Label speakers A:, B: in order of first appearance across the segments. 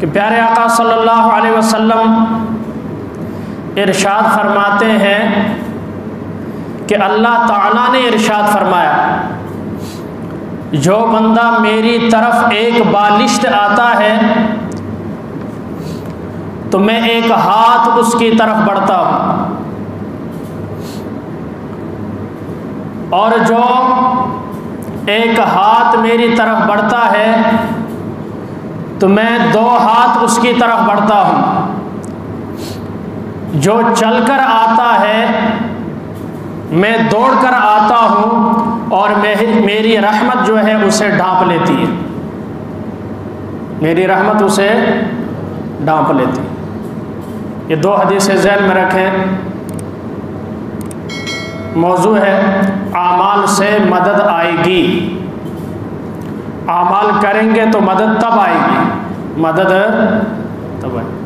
A: کہ پیارے آقا صلی اللہ علیہ وسلم ارشاد فرماتے ہیں کہ اللہ تعالیٰ نے ارشاد فرمایا جو بندہ میری طرف ایک بالشت آتا ہے تو میں ایک ہاتھ اس کی طرف بڑھتا ہوں، اور جو ایک ہاتھ میری طرف بڑھتا ہے تو میں 2 ہاتھ اس کی طرف بڑھتا ہوں، جو چل کر آتا ہے میں دوڑ کر آتا ہوں، اور میری رحمت جو ہے اسے ڈھانپ لیتی ہے، میری رحمت اسے ڈھانپ لیتی ہے۔ یہ 2 حدیثیں ذہن میں رکھیں۔ موضوع ہے اعمال سے مدد آئے گی، اعمال کریں گے تو مدد تب آئے گی، مدد تب آئے گی۔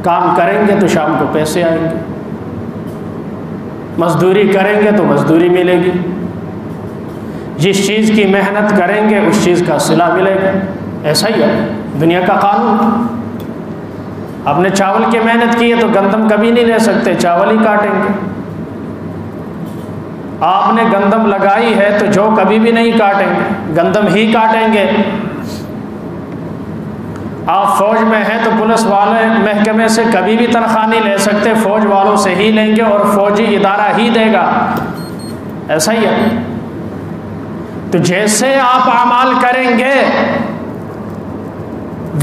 A: کام کریں گے تو شام کو پیسے آئیں گے، مزدوری کریں گے تو مزدوری ملے گی، جس چیز کی محنت کریں گے اس چیز کا صلہ ملے گا۔ ایسا ہی ہے دنیا کا قانون۔ آپ نے چاول کی محنت کی ہے تو گندم کبھی نہیں لے سکتے، چاول ہی کاٹیں گے۔ آپ نے گندم لگائی ہے تو جو کبھی بھی نہیں کاٹیں گے، گندم ہی کاٹیں گے۔ آپ فوج میں ہیں تو پولیس والے محکمے سے کبھی بھی تنخواہ نہیں لے سکتے، فوج والوں سے ہی لیں گے اور فوجی ادارہ ہی دے گا۔ ایسا ہی ہے۔ تو جیسے آپ اعمال کریں گے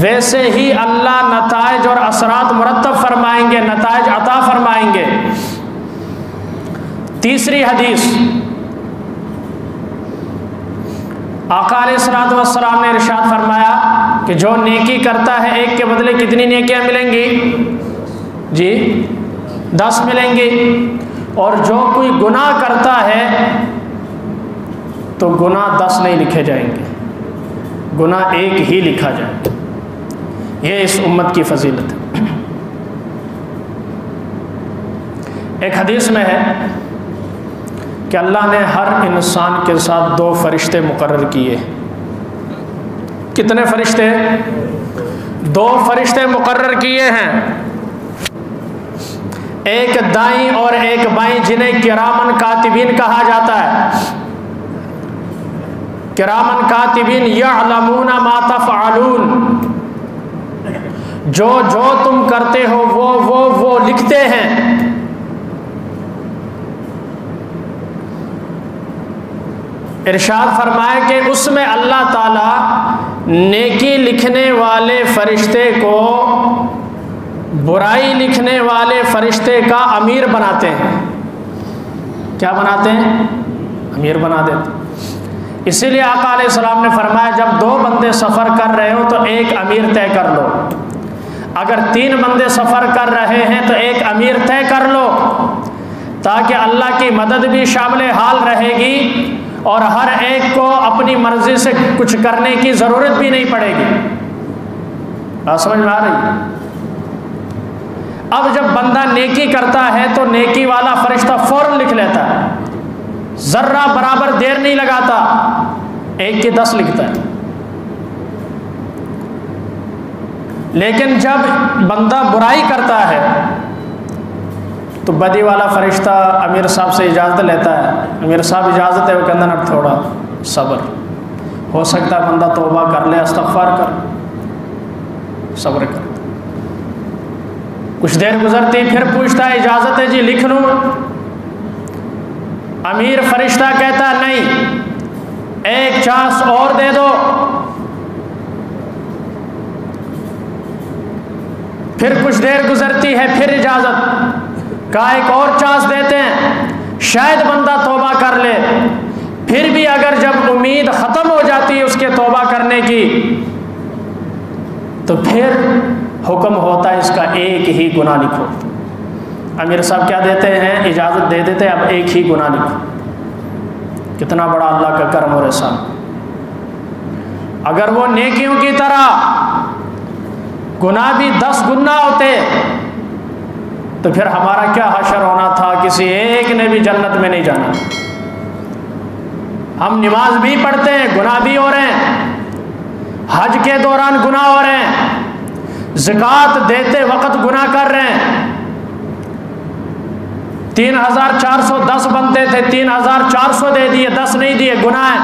A: ویسے ہی اللہ نتائج اور اثرات مرتب فرمائیں گے، نتائج عطا فرمائیں گے۔ تیسری حدیث، آقا علیہ الصلوۃ والسلام نے ارشاد فرمایا کہ جو نیکی کرتا ہے ایک کے بدلے کتنی نیکیاں ملیں گی؟ جی 10 ملیں گی، اور جو کوئی گناہ کرتا ہے تو گناہ 10 نہیں لکھے جائیں گے، گناہ 1 ہی لکھا جائے گا۔ یہ اس امت کی فضیلت ہے۔ ایک حدیث میں ہے کہ اللہ نے ہر انسان کے ساتھ 2 فرشتے مقرر کیے۔ کتنے فرشتے؟ 2 فرشتے مقرر کیے ہیں، ایک دائیں اور ایک بائیں، جنہیں کرامن کاتبین کہا جاتا ہے۔ کرامن کاتبین یعلمون ما تفعلون، جو تم کرتے ہو وہ لکھتے ہیں۔ ارشاد فرمایا کہ اس میں اللہ تعالی نیکی لکھنے والے فرشتے کو برائی لکھنے والے فرشتے کا امیر بناتے ہیں۔ کیا بناتے ہیں؟ امیر بنا دیتے۔ اسی لیے آقا علیہ السلام نے فرمایا جب 2 بندے سفر کر رہے ہو تو ایک امیر طے کر لو، اگر 3 بندے سفر کر رہے ہیں تو ایک امیر طے کر لو، تاکہ اللہ کی مدد بھی شامل حال رہے گی اور ہر ایک کو اپنی مرضی سے کچھ کرنے کی ضرورت بھی نہیں پڑے گی۔ بات سمجھ میں آ رہی؟ اب جب بندہ نیکی کرتا ہے تو نیکی والا فرشتہ فوراً لکھ لیتا ہے، ذرہ برابر دیر نہیں لگاتا، 1 کی 10 لکھتا ہے۔ لیکن جب بندہ برائی کرتا ہے تو بدی والا فرشتہ امیر صاحب سے اجازت لیتا ہے، امیر صاحب اجازت ہے، وہ کہتے ہیں تھوڑا صبر، ہو سکتا ہے بندہ توبہ کر لے، استغفار کر، صبر کر۔ کچھ دیر گزرتی پھر پوچھتا ہے اجازت ہے جی لکھ لوں؟ امیر فرشتہ کہتا ہے نہیں، 1 چانس اور دے دو۔ پھر کچھ دیر گزرتی ہے پھر اجازت، کہا 1 اور چانس دیتے ہیں، شاید بندہ توبہ کر لے۔ پھر بھی اگر جب امید ختم ہو جاتی ہے اس کے توبہ کرنے کی تو پھر حکم ہوتا ہے اس کا 1 ہی گناہ لکھو۔ امیر صاحب کیا دیتے ہیں؟ اجازت دے دیتے ہیں، اب 1 ہی گناہ لکھو۔ کتنا بڑا اللہ کا کرم اور احسان۔ اگر وہ نیکیوں کی طرح گناہ بھی 10 گنا ہوتے تو پھر ہمارا کیا حشر ہونا تھا، کسی ایک نے بھی جنت میں نہیں جانا۔ ہم نماز بھی پڑھتے ہیں، گناہ بھی ہو رہے ہیں، حج کے دوران گناہ ہو رہے ہیں، زکوٰۃ دیتے وقت گناہ کر رہے ہیں. 3410 بنتے تھے، 3400 دے دیے، 10 نہیں دیے، گناہ ہے.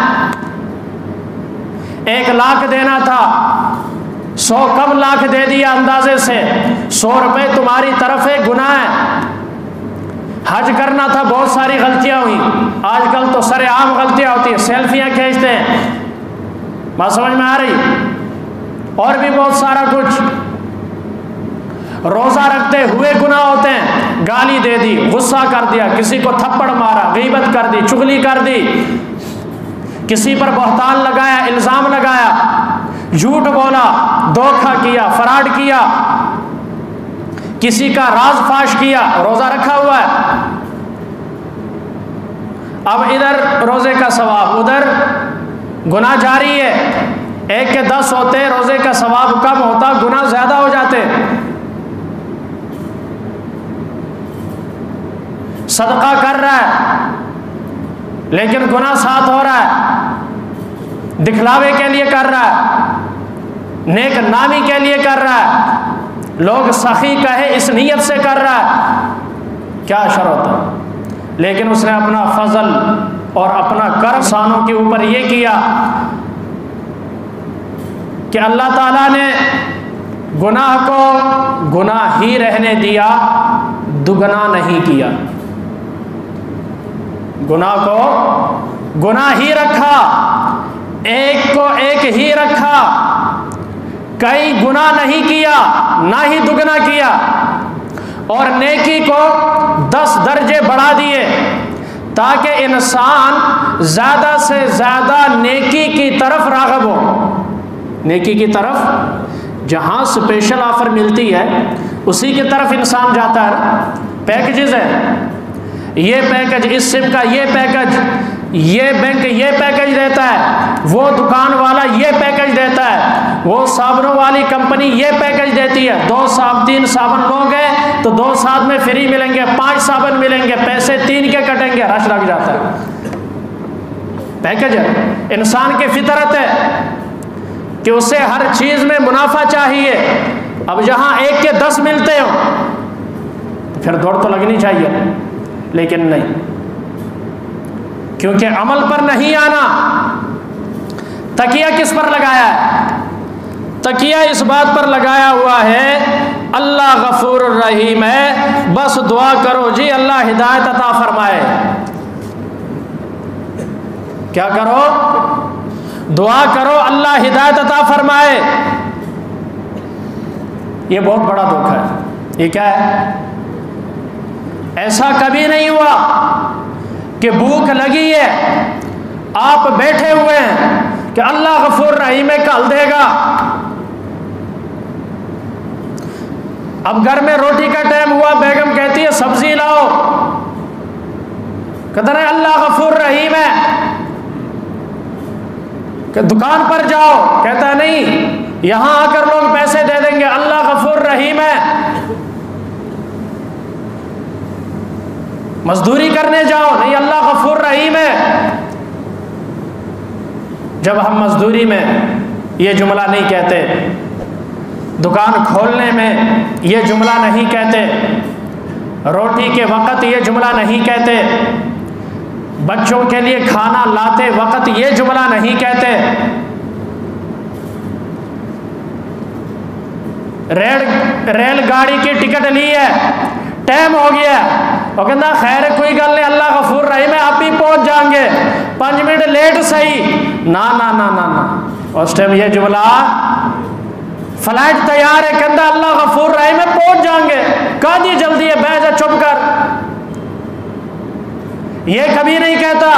A: 1 لاکھ دینا تھا، 100 کم لاکھ دے دیا اندازے سے، 100 روپے تمہاری طرف ہے، گناہ ہے. حج کرنا تھا، بہت ساری غلطیاں ہوئی. آج کل تو سر عام غلطیاں ہوتی ہیں، سیلفیاں کھینچتے ہیں، بات سمجھ میں آ رہی؟ اور بھی بہت سارا کچھ. روزہ رکھتے ہوئے گناہ ہوتے ہیں، گالی دے دی، غصہ کر دیا، کسی کو تھپڑ مارا، غیبت کر دی، چغلی کر دی، کسی پر بہتان لگایا، الزام لگایا، جھوٹ بولا، دھوکہ کیا، فراڈ کیا، کسی کا راز فاش کیا، روزہ رکھا ہوا ہے. اب ادھر روزے کا ثواب، ادھر گناہ جاری ہے. 1 کے 10 ہوتے، روزے کا ثواب کم ہوتا، گناہ زیادہ ہو جاتے. صدقہ کر رہا ہے لیکن گناہ ساتھ ہو رہا ہے، دکھلاوے کے لیے کر رہا ہے، نیک نامی کے لیے کر رہا ہے، لوگ سخی کہے اس نیت سے کر رہا ہے، کیا اثر ہوتا. لیکن اس نے اپنا فضل اور اپنا کرم انسانوں کے اوپر یہ کیا کہ اللہ تعالیٰ نے گناہ کو گناہ ہی رہنے دیا، دگنا نہیں کیا. گناہ کو گناہ ہی رکھا، ایک کو ایک ہی رکھا، کئی گناہ نہیں کیا، نہ ہی دگنا کیا. اور نیکی کو 10 درجے بڑھا دیے تاکہ انسان زیادہ سے زیادہ نیکی کی طرف راغب ہو. نیکی کی طرف جہاں اسپیشل آفر ملتی ہے اسی کی طرف انسان جاتا ہے. پیکجز ہے، یہ پیکج اس سم کا، یہ پیکج، یہ بینک یہ پیکج دیتا ہے، وہ دکان والا یہ پیکج دیتا ہے، وہ صابنوں والی کمپنی یہ پیکج دیتی ہے. 2 صابن 3 صابن لو گے تو 2 ساتھ میں فری ملیں گے، 5 صابن ملیں گے، پیسے 3 کے کٹیں گے، رش لگ جاتا ہے. پیکج ہے. انسان کی فطرت ہے کہ اسے ہر چیز میں منافع چاہیے. اب جہاں 1 کے 10 ملتے ہو پھر دوڑ تو لگنی چاہیے، لیکن نہیں، کیونکہ عمل پر نہیں آنا. تکیہ کس پر لگایا ہے؟ تکیہ اس بات پر لگایا ہوا ہے اللہ غفور الرحیم ہے، بس دعا کرو جی اللہ ہدایت عطا فرمائے. کیا کرو؟ دعا کرو اللہ ہدایت عطا فرمائے. یہ بہت بڑا دھوکہ ہے. یہ کیا ہے؟ ایسا کبھی نہیں ہوا کہ بھوک لگی ہے، آپ بیٹھے ہوئے ہیں کہ اللہ غفور رحیم ہے کل دے گا. اب گھر میں روٹی کا ٹائم ہوا، بیگم کہتی ہے سبزی لاؤ، کہتا ہے اللہ غفور رحیم ہے. کہ دکان پر جاؤ، کہتا ہے نہیں یہاں آ کر لوگ پیسے دے دیں گے، اللہ غفور رحیم ہے. مزدوری کرنے جاؤ، نہیں اللہ غفور رحیم ہے. جب ہم مزدوری میں یہ جملہ نہیں کہتے، دکان کھولنے میں یہ جملہ نہیں کہتے، روٹی کے وقت یہ جملہ نہیں کہتے، بچوں کے لیے کھانا لاتے وقت یہ جملہ نہیں کہتے، ریل گاڑی کی ٹکٹ لی ہے، ٹائم ہو گیا، وہ کہتا خیر کوئی گل نہیں اللہ غفور رحیم ہے آپ ہی پہنچ جائیں گے، 5 منٹ لیٹ صحیح. نا نا نا نا نا، اس ٹائم یہ جملہ فلائٹ تیار ہے، کہتا اللہ غفور رحیم ہے پہنچ جائیں گے، کہا دی جلدی ہے بیٹھ جا چپ کر. یہ کبھی نہیں کہتا.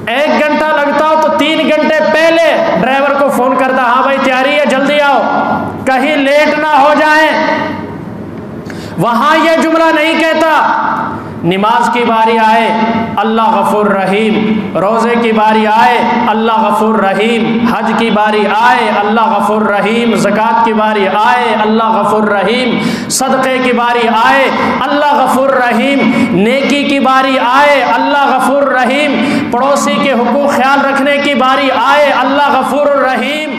A: 1 گھنٹہ لگتا ہو تو 3 گھنٹے پہلے ڈرائیور کو فون کرتا، ہاں بھائی تیاری ہے جلدی آؤ کہیں لیٹ نہ ہو جائیں. وہاں یہ جملہ نہیں کہتا. نماز کی باری آئے اللہ غفور رحیم، روزے کی باری آئے اللہ غفور رحیم، حج کی باری آئے اللہ غفور رحیم، زکوٰۃ کی باری آئے اللہ غفور رحیم، صدقے کی باری آئے اللہ غفور رحیم، نیکی کی باری آئے اللہ غفور رحیم، پڑوسی کے حقوق خیال رکھنے کی باری آئے اللہ غفور رحیم.